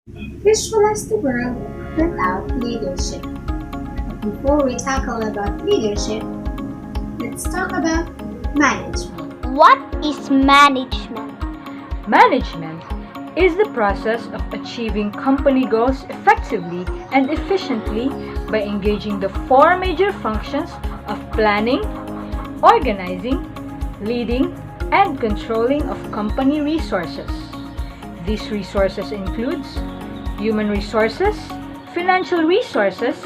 Visualize the world without leadership. Before we tackle about leadership, let's talk about management. What is management? Management is the process of achieving company goals effectively and efficiently by engaging the four major functions of planning, organizing, leading, and controlling of company resources. These resources includes human resources, financial resources,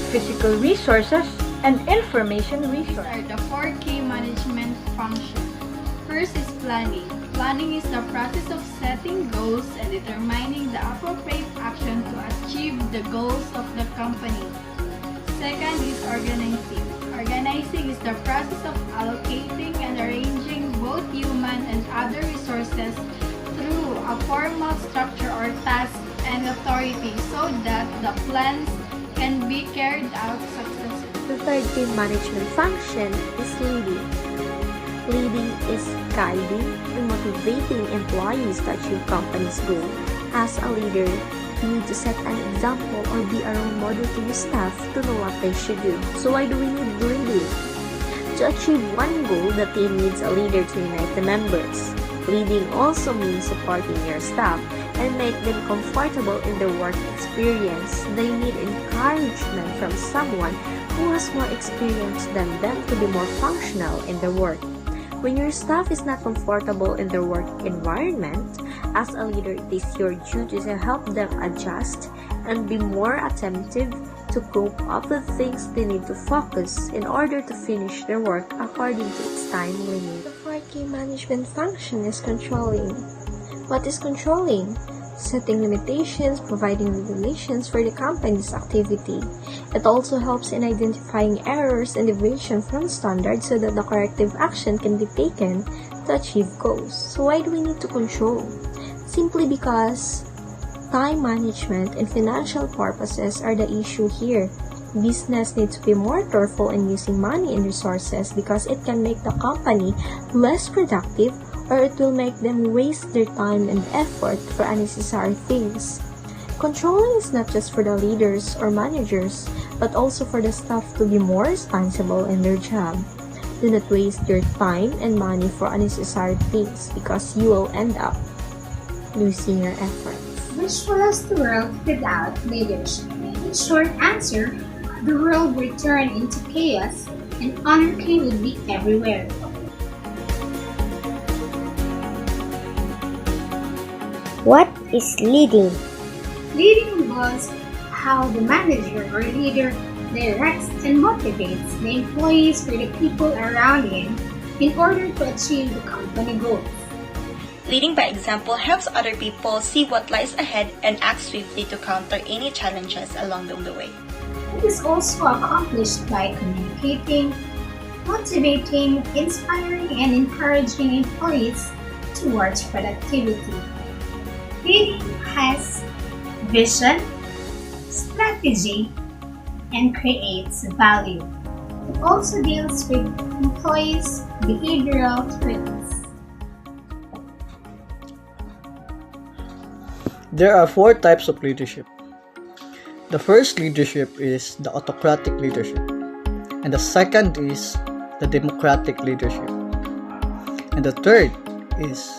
physical resources, and information These are resources. the four key management functions. First is planning. Planning is the process of setting goals and determining the appropriate action to achieve the goals of the company. Second is organizing. Organizing is the process of allocating and arranging both human and other resources through a formal structure or task and authority so that the plans can be carried out successfully. The third key management function is leading. Leading is guiding and motivating employees to achieve company's goal. As a leader, you need to set an example or be a role model to your staff to know what they should do. So why do we need leading? To achieve one goal, the team needs a leader to unite the members. Leading also means supporting your staff and make them comfortable in their work experience. They need encouragement from someone who has more experience than them to be more functional in their work. When your staff is not comfortable in their work environment, as a leader, it is your duty to help them adjust and be more attentive to cope up with things they need to focus in order to finish their work according to its time limit. The fourth key management function is controlling. What is controlling? Setting limitations, providing regulations for the company's activity. It also helps in identifying errors and deviation from standards so that the corrective action can be taken to achieve goals. So why do we need to control? Simply because time management and financial purposes are the issue here. Business needs to be more careful in using money and resources because it can make the company less productive or it will make them waste their time and effort for unnecessary things. Controlling is not just for the leaders or managers, but also for the staff to be more responsible in their job. Do not waste your time and money for unnecessary things because you will end up losing your efforts. Visualize the world without leadership. In short answer, the world would turn into chaos and anarchy would be everywhere. What is leading? Leading involves how the manager or leader directs and motivates the employees or the people around him in order to achieve the company goals. Leading by example helps other people see what lies ahead and act swiftly to counter any challenges along the way. It is also accomplished by communicating, motivating, inspiring, and encouraging employees towards productivity. Leading has vision, strategy, and creates value. It also deals with employees' behavioral traits. There are four types of leadership. The first leadership is the autocratic leadership, and the second is the democratic leadership, and the third is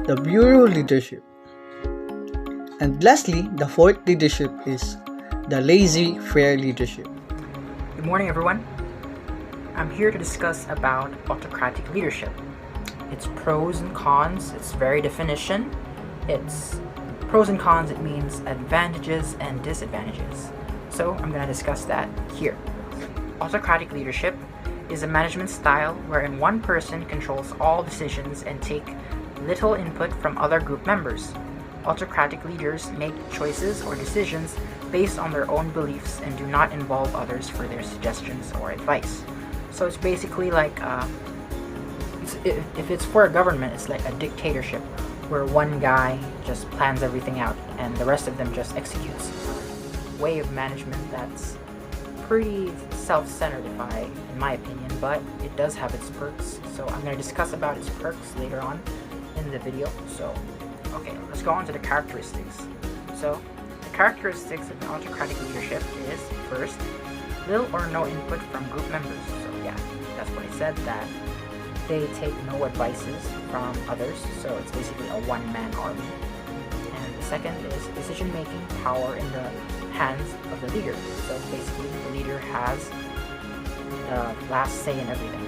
the bureau leadership. And lastly, the fourth leadership is the laissez-faire leadership. Good morning, everyone. I'm here to discuss about autocratic leadership. Its pros and cons, its very definition. Its pros and cons, it means advantages and disadvantages. So I'm going to discuss that here. Autocratic leadership is a management style wherein one person controls all decisions and take little input from other group members. Autocratic leaders make choices or decisions based on their own beliefs and do not involve others for their suggestions or advice. So it's basically like, if it's for a government, it's like a dictatorship where one guy just plans everything out and the rest of them just executes. Way of management that's pretty self-centered, in my opinion, but it does have its perks. So I'm going to discuss about its perks later on in the video. So, okay, let's go on to the characteristics. So, the characteristics of an autocratic leadership is, first, little or no input from group members. So yeah, that's what I said, that they take no advices from others, so it's basically a one-man army. And the second is decision-making power in the hands of the leader. So basically, the leader has the last say in everything.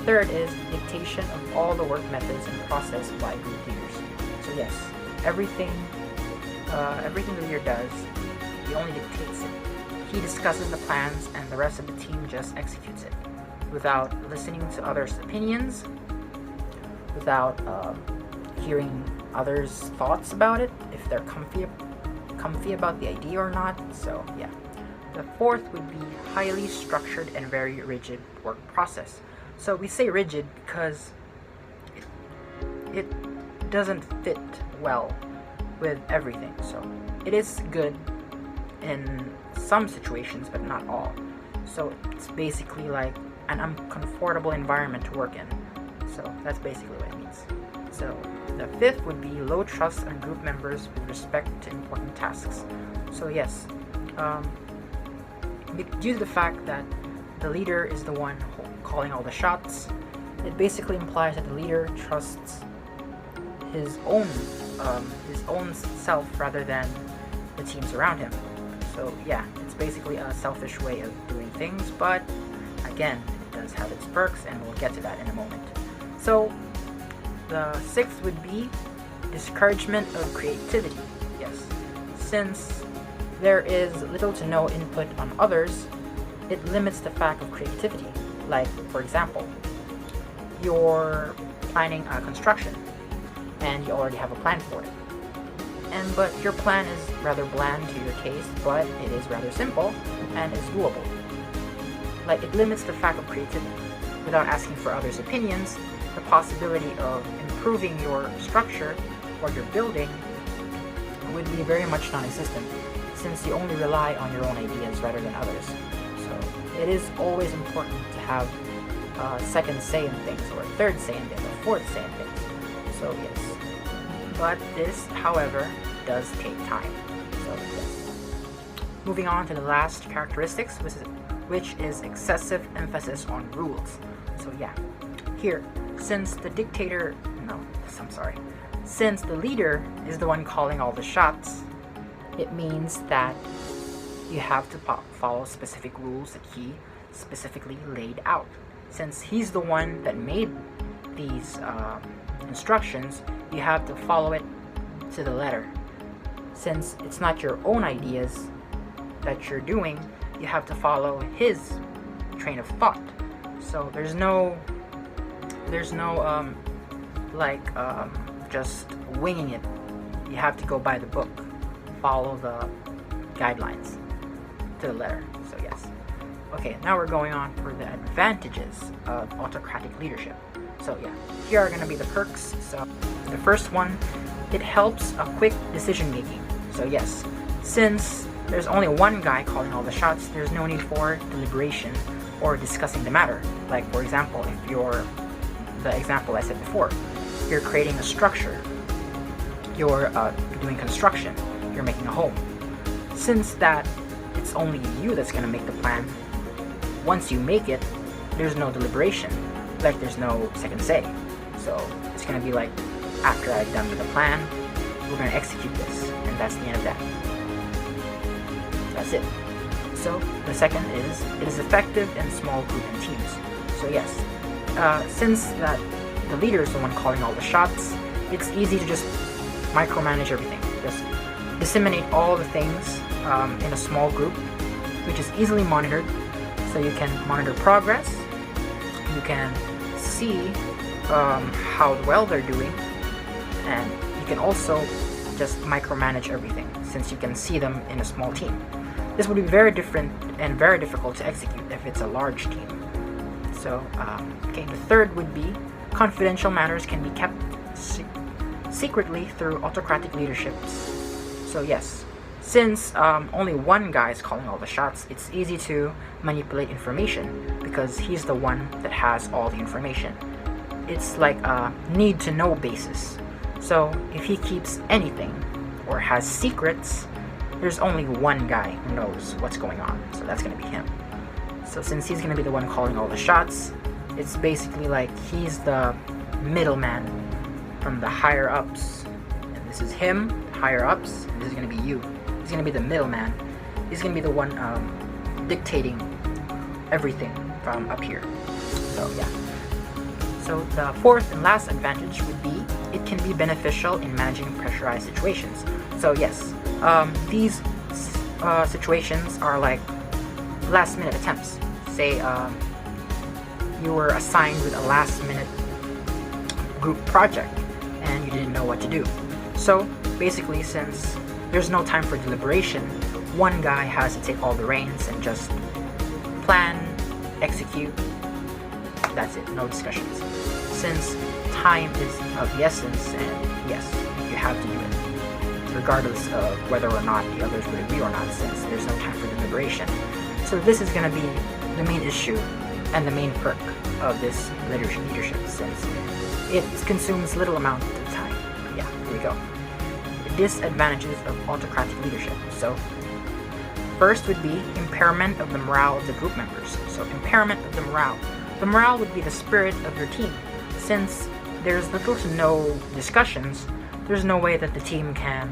Third is dictation of all the work methods and process by group leaders. So yes, everything the leader does, he only dictates it. He discusses the plans and the rest of the team just executes it without listening to others' opinions, without hearing others' thoughts about it, if they're comfy about the idea or not. So yeah. The fourth would be highly structured and very rigid work process. So we say rigid because it doesn't fit well with everything. So it is good in some situations, but not all. So it's basically like an uncomfortable environment to work in. So that's basically what it means. So the fifth would be low trust on group members with respect to important tasks. So yes, due to the fact that the leader is the one calling all the shots, it basically implies that the leader trusts his own self rather than the teams around him. So yeah, it's basically a selfish way of doing things, but again, it does have its perks, and we'll get to that in a moment. So the sixth would be discouragement of creativity. Yes, since there is little to no input on others, it limits the fact of creativity. Like, for example, you're planning a construction and you already have a plan for it. But your plan is rather bland to your case, but it is rather simple and is doable. Like, it limits the fact of creativity. Without asking for others' opinions, the possibility of improving your structure or your building would be very much non-existent, since you only rely on your own ideas rather than others. So it is always important to have a second say in things, or a third say in things, or fourth say in things. So yes. But this, however, does take time. So yes. Moving on to the last characteristics, which is excessive emphasis on rules. So yeah, here, since the leader is the one calling all the shots, it means that you have to follow specific rules that he specifically laid out. Since he's the one that made these instructions, you have to follow it to the letter. Since it's not your own ideas that you're doing, you have to follow his train of thought. So there's no just winging it. You have to go by the book, follow the guidelines to the letter. So yes. Okay, now we're going on for the advantages of autocratic leadership. So yeah, here are going to be the perks. So the first one, it helps a quick decision making. So yes, since there's only one guy calling all the shots, there's no need for deliberation or discussing the matter. Like, for example, if you're the example I said before, you're creating a structure, you're doing construction, you're making a home. Since that it's only you that's going to make the plan, once you make it, there's no deliberation, like there's no second say. So it's going to be like, after I've done the plan, we're going to execute this, and that's the end of that. That's it. So the second is, it is effective in small group and teams. So yes, since that the leader is the one calling all the shots, it's easy to just micromanage everything. Just disseminate all the things in a small group, which is easily monitored. So you can monitor progress, you can see how well they're doing, and you can also just micromanage everything, since you can see them in a small team. This would be very different and very difficult to execute if it's a large team. So, okay, the third would be confidential matters can be kept secretly through autocratic leaderships. So yes, since only one guy is calling all the shots, it's easy to manipulate information because he's the one that has all the information. It's like a need-to-know basis. So if he keeps anything or has secrets, there's only one guy who knows what's going on, so that's going to be him. So since he's going to be the one calling all the shots, it's basically like he's the middleman from the higher ups, and this is him, higher ups, and this is going to be you. He's going to be the middleman. He's going to be the one dictating everything from up here. So yeah. So the fourth and last advantage would be it can be beneficial in managing pressurized situations. So yes, these situations are like last minute attempts. Say you were assigned with a last minute group project and you didn't know what to do. So basically, since there's no time for deliberation, one guy has to take all the reins and just plan, execute. That's it, no discussions. Since time is of the essence, and yes, you have to do it, regardless of whether or not the others would agree or not, since there's no time for deliberation. So this is going to be the main issue and the main perk of this leadership, since it consumes little amount of time. Yeah, here we go. Disadvantages of autocratic leadership. So first would be impairment of the morale of the group members. So impairment of the morale. The morale would be the spirit of your team. Since there's little to no discussions, there's no way that the team can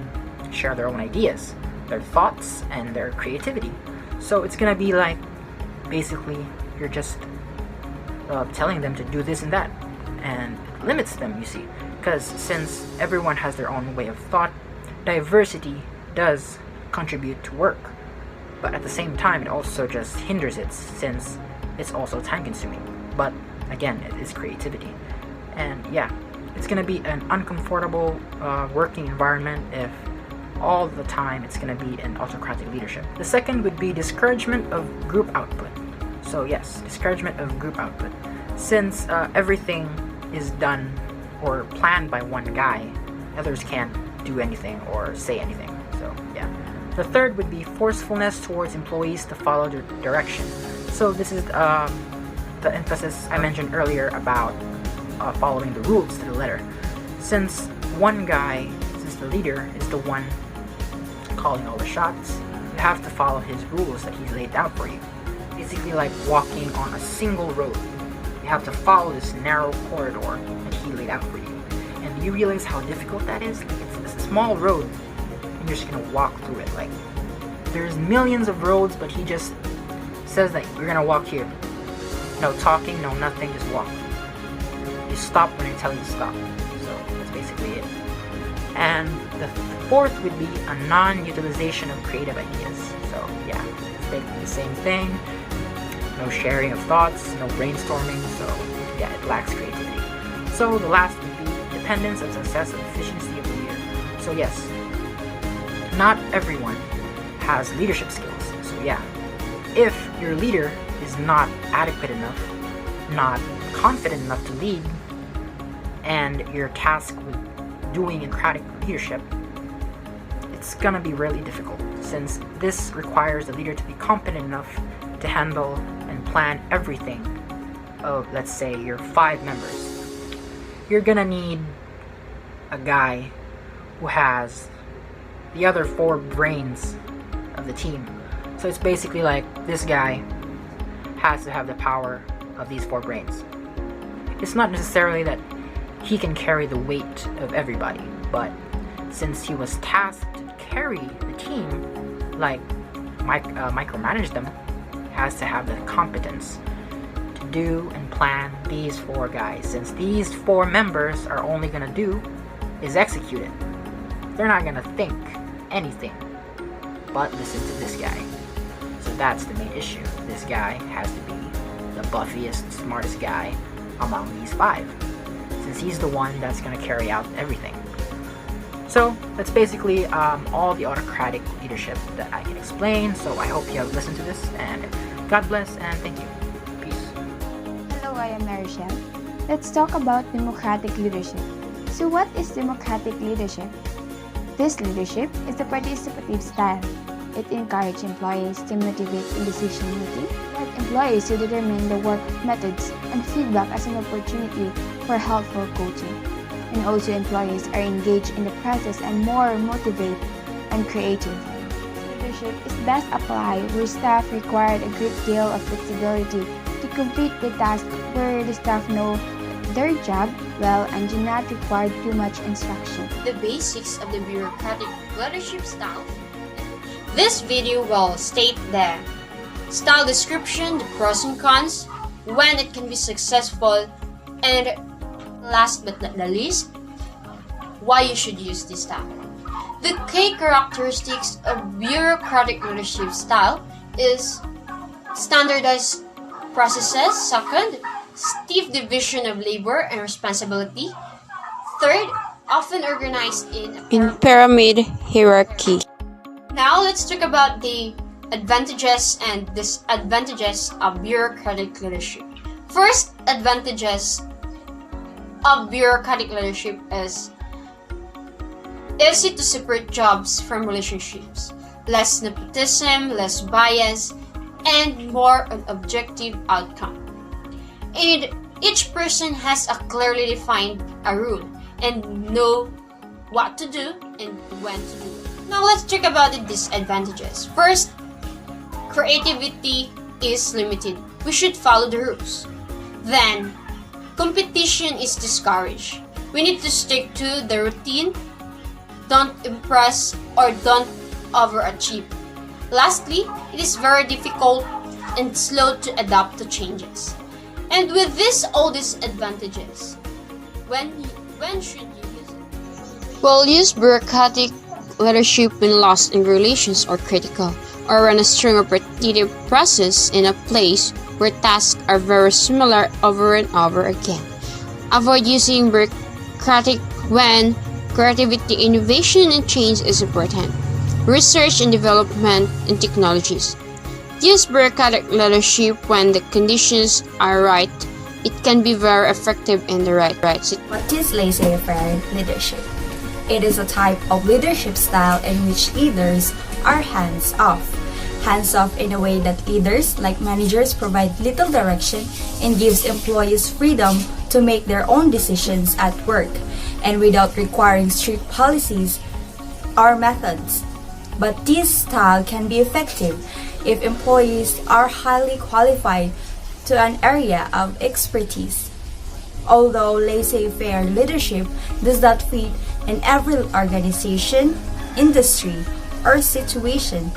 share their own ideas, their thoughts, and their creativity. So it's gonna be like, basically, you're just telling them to do this and that, and it limits them, you see. Because since everyone has their own way of thought, diversity does contribute to work. But at the same time, it also just hinders it, since it's also time consuming. But again, it is creativity. And yeah, it's gonna be an uncomfortable working environment if all the time it's gonna be an autocratic leadership. The second would be discouragement of group output. So yes, discouragement of group output. Since everything is done or planned by one guy, others can't do anything or say anything. So yeah. The third would be forcefulness towards employees to follow their direction. So this is the emphasis I mentioned earlier about following the rules to the letter. Since one guy, since the leader is the one calling all the shots, you have to follow his rules that he's laid out for you. Basically like walking on a single road. You have to follow this narrow corridor that he laid out for you. And you realize how difficult that is? Like, it's a small road and you're just gonna walk through it. Like, there's millions of roads, but he just says that we're gonna walk here. No talking, no nothing, just walk. You stop when you're telling you to stop. So that's basically it. And the fourth would be a non-utilization of creative ideas. So yeah, it's basically the same thing. No sharing of thoughts, no brainstorming, so yeah, it lacks creativity. So the last would be dependence of success and efficiency of the leader. So yes, not everyone has leadership skills. So yeah, if your leader is not adequate enough, not confident enough to lead, and you're tasked with doing democratic leadership, it's gonna be really difficult, since this requires the leader to be competent enough to handle and plan everything of, let's say, your 5 members. You're gonna need a guy who has the other 4 brains of the team. So it's basically like this guy has to have the power of these 4 brains. It's not necessarily that he can carry the weight of everybody, but since he was tasked to carry the team, like micromanage them, has to have the competence to do and plan these 4 guys, since these 4 members are only gonna do is execute it. They're not gonna think anything but listen to this guy. So that's the main issue. This guy has to be the buffiest, smartest guy among these 5, since he's the one that's gonna carry out everything. So that's basically all the autocratic leadership that I can explain. So I hope you have listened to this, and God bless and thank you. Peace. Hello, I am Mary Shem. Let's talk about democratic leadership. So what is democratic leadership? This leadership is the participative style. It encourages employees to motivate in decision making, let employees to determine the work methods and feedback as an opportunity for helpful coaching. and also employees are engaged in the process and more motivated and creative. Leadership is best applied where staff required a great deal of flexibility to complete the task, where the staff know their job well and do not require too much instruction. The basics of the bureaucratic leadership style. This video will state the style description, the pros and cons, when it can be successful, and last but not the least, why you should use this style. The key characteristics of bureaucratic leadership style is standardized processes. Second, stiff division of labor and responsibility. Third, often organized in pyramid hierarchy. Now let's talk about the advantages and disadvantages of bureaucratic leadership. First, advantages of bureaucratic leadership is easy to separate jobs from relationships, less nepotism, less bias, and more an objective outcome. And each person has a clearly defined rule and know what to do and when to do it. Now let's talk about the disadvantages. First, creativity is limited. We should follow the rules. Then, competition is discouraged. We need to stick to the routine, don't impress or don't overachieve. Lastly, it is very difficult and slow to adapt to changes. And with all these advantages, when should you use it? Well, use bureaucratic leadership when lost in relations or critical, or when a string of repetitive process in a place where tasks are very similar over and over again. Avoid using bureaucratic when creativity, innovation, and change is important. Research and development in technologies. Use bureaucratic leadership when the conditions are right. It can be very effective in the right situation. What is laissez-faire leadership? It is a type of leadership style in which leaders are hands-off. Hands-off in a way that leaders, like managers, provide little direction and gives employees freedom to make their own decisions at work, and without requiring strict policies or methods. But this style can be effective if employees are highly qualified to an area of expertise. Although laissez-faire leadership does not fit in every organization, industry, or situation,